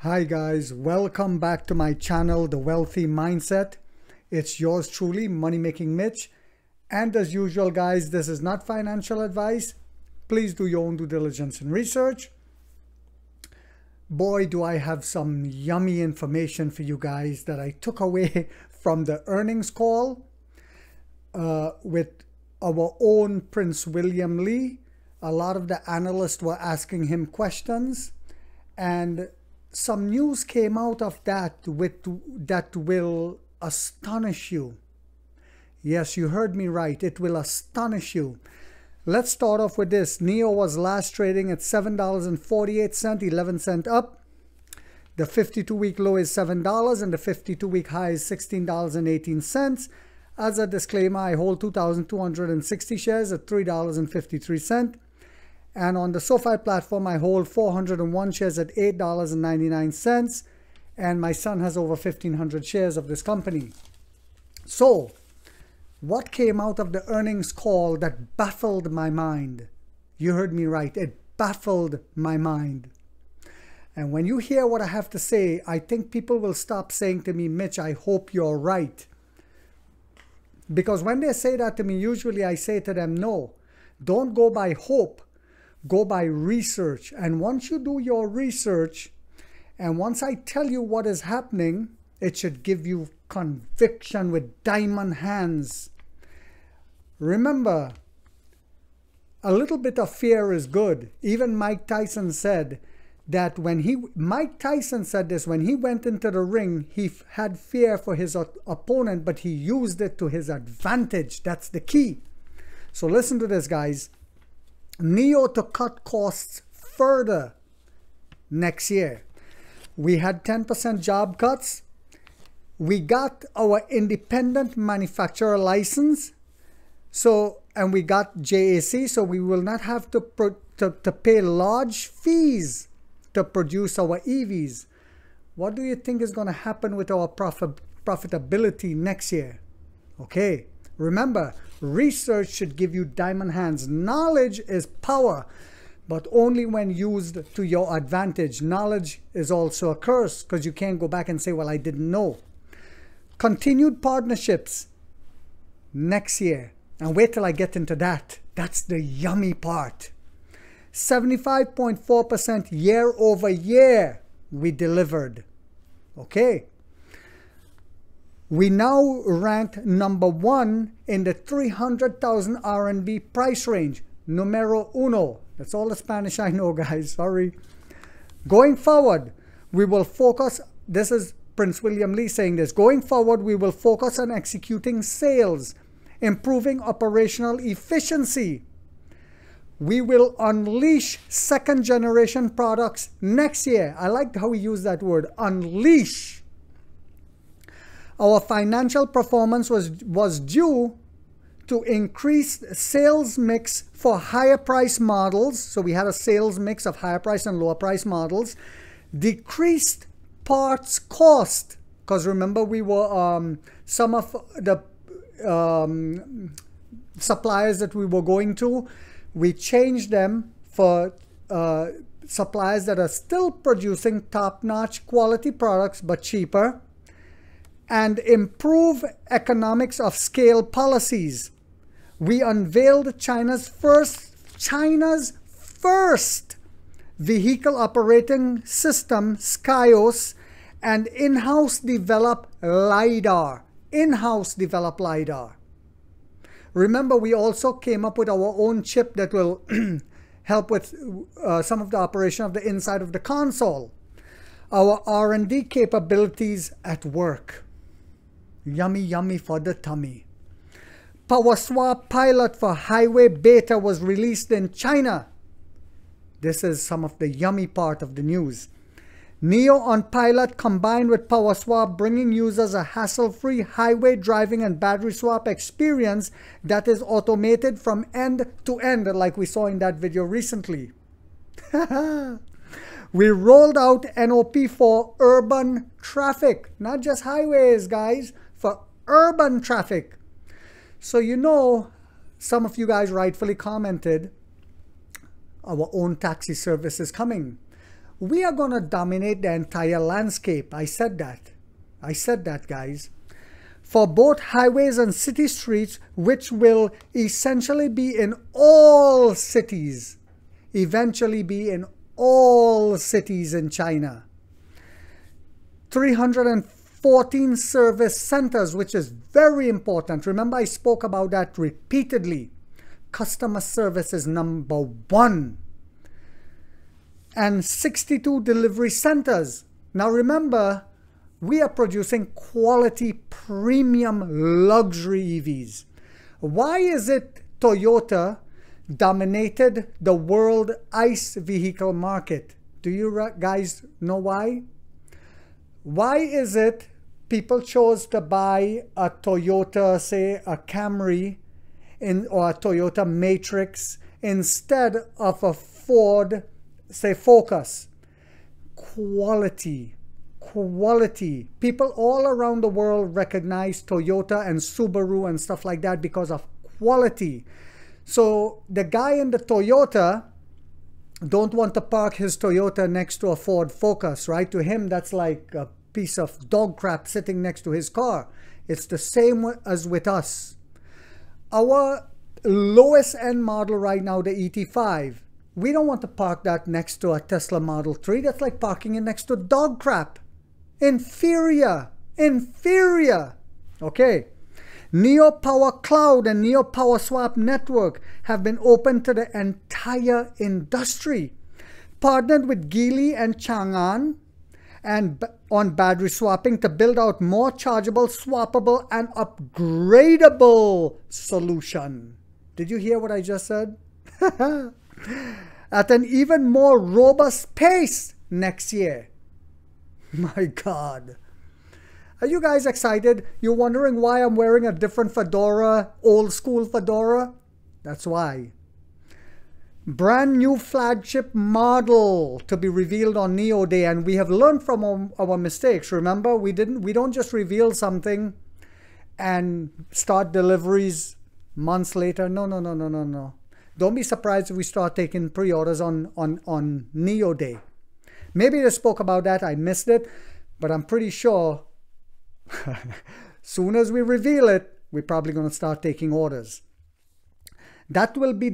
Hi guys, welcome back to my channel, The Wealthy Mindset. It's yours truly, Money Making Mitch. And as usual guys, this is not financial advice. Please do your own due diligence and research. Boy, do I have some yummy information for you guys that I took away from the earnings call with our own Prince William Lee. A lot of the analysts were asking him questions, and some news came out of that that will astonish you. Yes, you heard me right. It will astonish you. Let's start off with this. NIO was last trading at $7.48, 11 cents up. The 52-week low is $7 and the 52-week high is $16.18. As a disclaimer, I hold 2,260 shares at $3.53. And on the SoFi platform, I hold 401 shares at $8.99. And my son has over 1,500 shares of this company. So, what came out of the earnings call that baffled my mind? You heard me right. It baffled my mind. And when you hear what I have to say, I think people will stop saying to me, Mitch, I hope you're right. Because when they say that to me, usually I say to them, no, don't go by hope. Go by research. And once you do your research, and once I tell you what is happening, it should give you conviction with diamond hands. Remember, a little bit of fear is good. Even Mike Tyson said that Mike Tyson said this, when he went into the ring, he had fear for his opponent, but he used it to his advantage. That's the key. So listen to this, guys. NIO to cut costs further next year. We had 10% job cuts. We got our independent manufacturer license. So, and we got JAC, so we will not have to pay large fees to produce our EVs. What do you think is going to happen with our profitability next year? Okay, remember, research should give you diamond hands. Knowledge is power, but only when used to your advantage. Knowledge is also a curse because you can't go back and say, well, I didn't know. Continued partnerships next year. And wait till I get into that. That's the yummy part. 75.4% year over year we delivered. Okay. We now ranked number 1 in the 300,000 RMB price range. Numero uno. That's all the Spanish I know, guys. Sorry. Going forward, we will focus. This is Prince William Lee saying this. Going forward, we will focus on executing sales, improving operational efficiency. We will unleash second generation products next year. I like how we use that word, unleash. Our financial performance was due to increased sales mix for higher price models. So we had a sales mix of higher price and lower price models. Decreased parts cost. Because remember, we were some of the suppliers that we were going to, we changed them for suppliers that are still producing top-notch quality products but cheaper, and improve economics of scale policies. We unveiled China's first vehicle operating system, SkyOS, and in-house developed LiDAR. Remember, we also came up with our own chip that will help with some of the operation of the inside of the console. Our R&D capabilities at work. Yummy, yummy for the tummy. PowerSwap pilot for highway beta was released in China. This is some of the yummy part of the news. NIO on pilot combined with PowerSwap, bringing users a hassle-free highway driving and battery swap experience that is automated from end to end, like we saw in that video recently. We rolled out NOP for urban traffic, not just highways, guys, for urban traffic. So you know, some of you guys rightfully commented, our own taxi service is coming. We are going to dominate the entire landscape. I said that. I said that, guys. For both highways and city streets, which will essentially be in all cities, eventually be in all cities in China. 314 service centers, which is very important. Remember, I spoke about that repeatedly. Customer service is number one. And 62 delivery centers. Now remember, we are producing quality premium luxury EVs. Why is it Toyota dominated the world ICE vehicle market? Do you guys know why? Why is it people chose to buy a Toyota, say a Camry or a Toyota Matrix instead of a Ford, say Focus? Quality. People all around the world recognize Toyota and Subaru and stuff like that because of quality. So the guy in the Toyota don't want to park his Toyota next to a Ford Focus, right? To him, that's like a piece of dog crap sitting next to his car. It's the same as with us. Our lowest end model right now, the ET5, we don't want to park that next to a Tesla Model 3. That's like parking it next to dog crap. Inferior. Okay. NIO Power Cloud and NIO Power Swap Network have been open to the entire industry. Partnered with Geely and Chang'an and on battery swapping to build out more chargeable, swappable, and upgradable solution. Did you hear what I just said? At an even more robust pace next year. My God. Are you guys excited? You're wondering why I'm wearing a different fedora, old school fedora? That's why. Brand new flagship model to be revealed on NIO Day, and we have learned from our mistakes. Remember, we don't just reveal something and start deliveries months later. No. Don't be surprised if we start taking pre-orders on NIO Day. Maybe they spoke about that, I missed it, but I'm pretty sure soon as we reveal it, we're probably going to start taking orders. That will be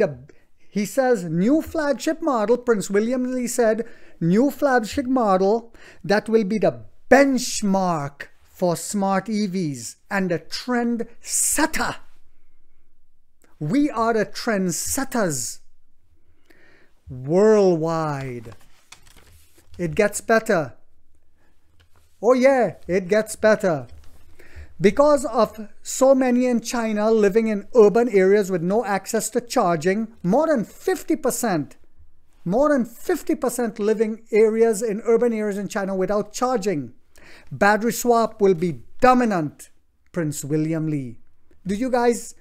he says, new flagship model. Prince William Lee said, new flagship model that will be the benchmark for smart EVs and the trend setter. We are the trendsetters worldwide. It gets better. Oh yeah, it gets better. Because of so many in China living in urban areas with no access to charging, more than 50% living areas in urban areas in China without charging. Battery swap will be dominant, Prince William Lee. Do you guys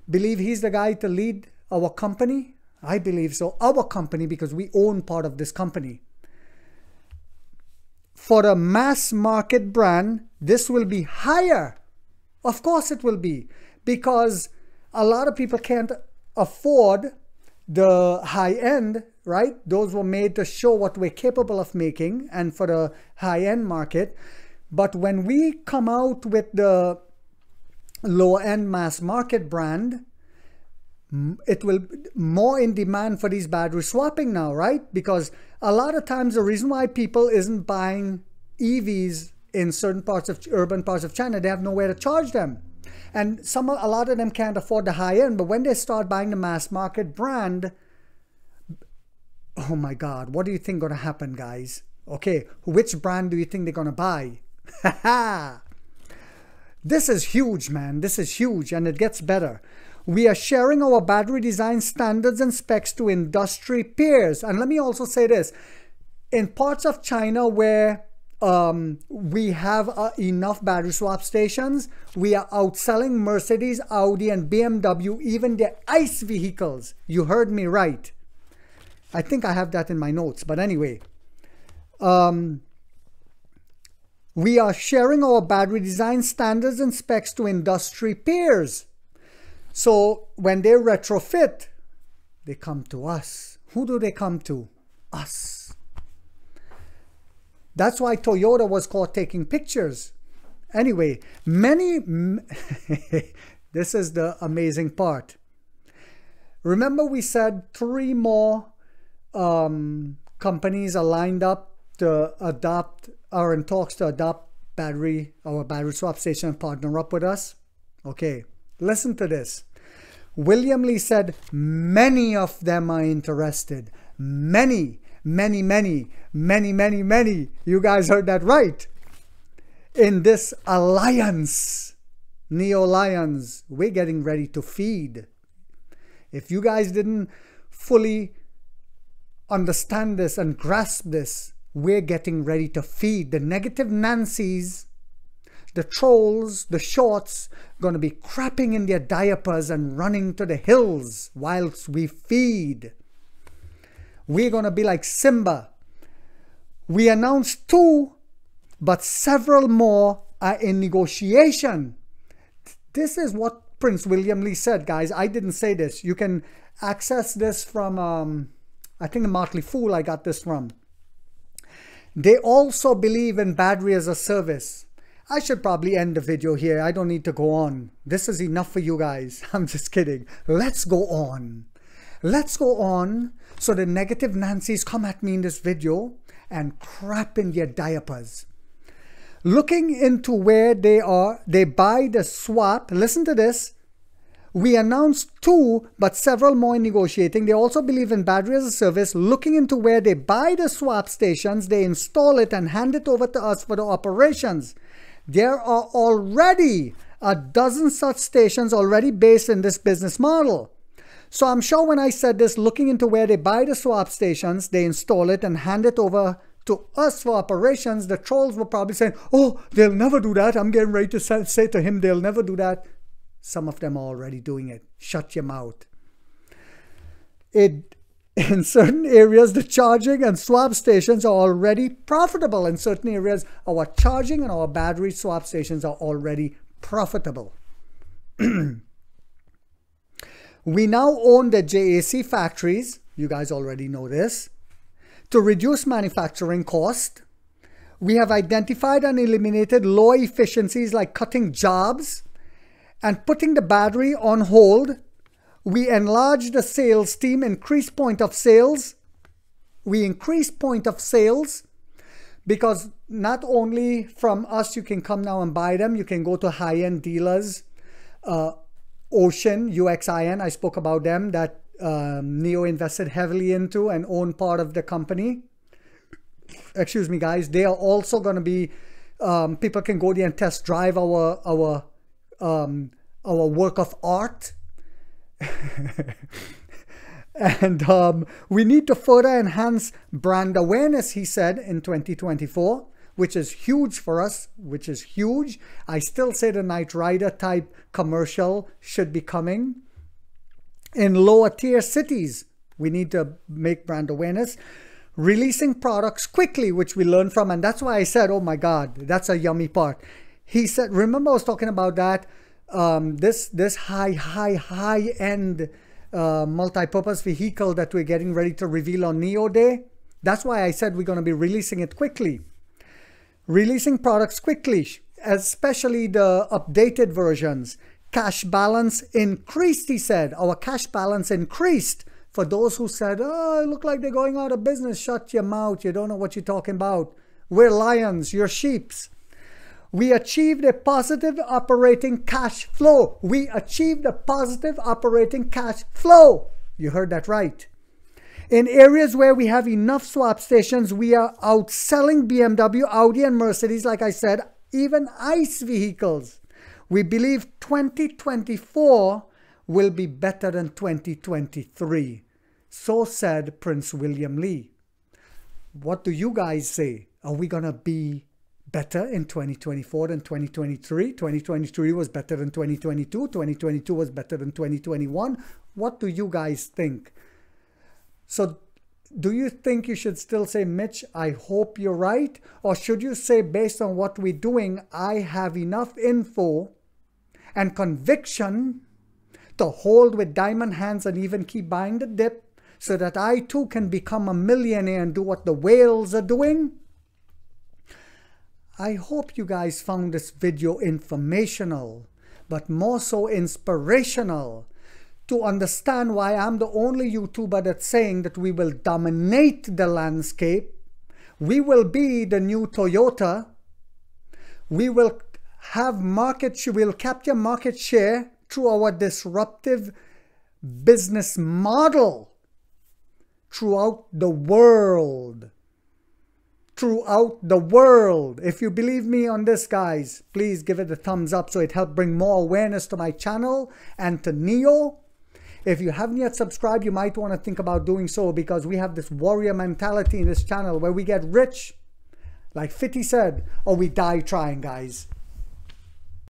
believe he's the guy to lead our company? I believe so. Our company, because we own part of this company. For a mass market brand, this will be higher. Of course it will be, because a lot of people can't afford the high end, right? Those were made to show what we're capable of making and for the high end market. But when we come out with the lower end mass market brand, it will be more in demand for these battery swapping now, right? Because a lot of times the reason why people isn't buying EVs in certain parts of urban parts of China, they have nowhere to charge them. And a lot of them can't afford the high end, but when they start buying the mass market brand, oh my God, what do you think going to happen, guys? Okay, which brand do you think they're going to buy? This is huge, man. This is huge, and it gets better. We are sharing our battery design standards and specs to industry peers. And let me also say this. In parts of China where we have enough battery swap stations, we are outselling Mercedes, Audi, and BMW, even their ICE vehicles. You heard me right. I think I have that in my notes. But anyway, we are sharing our battery design standards and specs to industry peers. So when they retrofit, they come to us. Who do they come to? Us. That's why Toyota was caught taking pictures. Anyway, this is the amazing part. Remember we said 3 more companies are lined up to adopt, or in talks to adopt our battery swap station and partner up with us? Okay, listen to this. William Li said many of them are interested. Many. You guys heard that right. In this alliance, NIO Lions, we're getting ready to feed. If you guys didn't fully understand this and grasp this, we're getting ready to feed. The negative Nancy's, the trolls, the shorts, going to be crapping in their diapers and running to the hills whilst we feed. We're going to be like Simba. We announced 2, but several more are in negotiation. This is what Prince William Li said, guys. I didn't say this. You can access this from, I think the Motley Fool I got this from. They also believe in battery as a service. I should probably end the video here. I don't need to go on. This is enough for you guys. I'm just kidding. Let's go on. Let's go on so the negative Nancy's come at me in this video and crap in their diapers. Looking into where they are, they buy the swap. Listen to this. We announced 2, but several more in negotiating. They also believe in battery as a service. Looking into where they buy the swap stations, they install it and hand it over to us for the operations. There are already a dozen such stations already based in this business model. So I'm sure when I said this, looking into where they buy the swap stations, they install it and hand it over to us for operations, the trolls were probably saying, oh, they'll never do that. I'm getting ready to say to him, they'll never do that. Some of them are already doing it. Shut your mouth. In certain areas, the charging and swap stations are already profitable. In certain areas, our charging and our battery swap stations are already profitable. We now own the JAC factories. You guys already know this. To reduce manufacturing cost, we have identified and eliminated low efficiencies like cutting jobs and putting the battery on hold. We enlarged the sales team, increased point of sales. We increased point of sales because not only from us you can come now and buy them, you can go to high-end dealers. Ocean, UXIN, I spoke about them, that NIO invested heavily into and own part of the company. Excuse me, guys. They are also going to be, people can go there and test drive our work of art. And we need to further enhance brand awareness, he said, in 2024, which is huge for us, which is huge. I still say the Knight Rider type commercial should be coming. In lower tier cities, we need to make brand awareness. Releasing products quickly, which we learned from, and that's why I said, oh my God, that's a yummy part. He said, remember I was talking about that, this high-end multi-purpose vehicle that we're getting ready to reveal on NIO Day. That's why I said we're going to be releasing it quickly. Releasing products quickly, especially the updated versions. Cash balance increased, he said. Our cash balance increased. For those who said, oh, it look like they're going out of business. Shut your mouth. You don't know what you're talking about. We're lions. You're sheeps. We achieved a positive operating cash flow. We achieved a positive operating cash flow. You heard that right. In areas where we have enough swap stations, we are outselling BMW, Audi, and Mercedes, like I said, even ICE vehicles. We believe 2024 will be better than 2023. So said Prince William Li. What do you guys say? Are we going to be better in 2024 than 2023? 2023 was better than 2022. 2022 was better than 2021. What do you guys think? So do you think you should still say, Mitch, I hope you're right? Or should you say, based on what we're doing, I have enough info and conviction to hold with diamond hands and even keep buying the dip so that I too can become a millionaire and do what the whales are doing? I hope you guys found this video informational, but more so inspirational, to understand why I'm the only YouTuber that's saying that we will dominate the landscape. We will be the new Toyota. We will have we'll capture market share through our disruptive business model throughout the world. Throughout the world. If you believe me on this, guys, please give it a thumbs up so it helps bring more awareness to my channel and to NIO. If you haven't yet subscribed, you might want to think about doing so, because we have this warrior mentality in this channel where we get rich, like 50 said, or we die trying, guys.